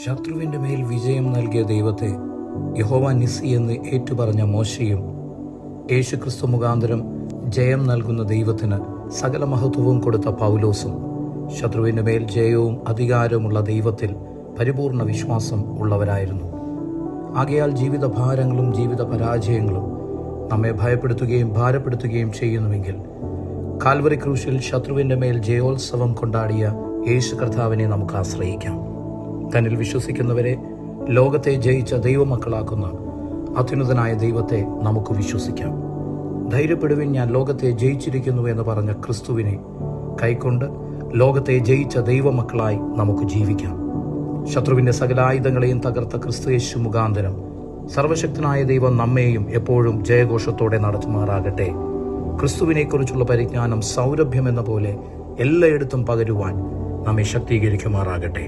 ശത്രുവിൻ്റെ മേൽ വിജയം നൽകിയ ദൈവത്തെ യഹോവ നിസ്സി എന്ന് ഏറ്റുപറഞ്ഞ മോശയും യേശുക്രിസ്തു മുഖാന്തരം ജയം നൽകുന്ന ദൈവത്തിന് സകല മഹത്വവും കൊടുത്ത പൗലോസും ശത്രുവിൻ്റെ മേൽ ജയവും അധികാരവുമുള്ള ദൈവത്തിൽ പരിപൂർണ വിശ്വാസം ഉള്ളവരായിരുന്നു. ആകയാൽ ജീവിത ഭാരങ്ങളും ജീവിത പരാജയങ്ങളും നമ്മെ ഭയപ്പെടുത്തുകയും ഭാരപ്പെടുത്തുകയും ചെയ്യുന്നുവെങ്കിൽ കാൽവറി ക്രൂശിൽ ശത്രുവിൻ്റെ മേൽ ജയോത്സവം കൊണ്ടാടിയ യേശു കർത്താവിനെ നമുക്ക് ആശ്രയിക്കാം. തന്നിൽ വിശ്വസിക്കുന്നവരെ ലോകത്തെ ജയിച്ച ദൈവമക്കളാക്കുന്ന അത്യുന്നതനായ ദൈവത്തെ നമുക്ക് വിശ്വസിക്കാം. ധൈര്യപ്പെടുവിൻ, ഞാൻ ലോകത്തെ ജയിച്ചിരിക്കുന്നു എന്ന് പറഞ്ഞ ക്രിസ്തുവിനെ കൈക്കൊണ്ട് ലോകത്തെ ജയിച്ച ദൈവമക്കളായി നമുക്ക് ജീവിക്കാം. ശത്രുവിൻ്റെ സകല ആയുധങ്ങളെയും തകർത്ത ക്രിസ്തു യേശു മുഖാന്തരം സർവശക്തനായ ദൈവം നമ്മെയും എപ്പോഴും ജയഘോഷത്തോടെ നടത്തുമാറാകട്ടെ. ക്രിസ്തുവിനെക്കുറിച്ചുള്ള പരിജ്ഞാനം സൗരഭ്യം എന്ന പോലെ എല്ലായിടത്തും പകരുവാൻ നമ്മെ ശക്തീകരിക്കുമാറാകട്ടെ.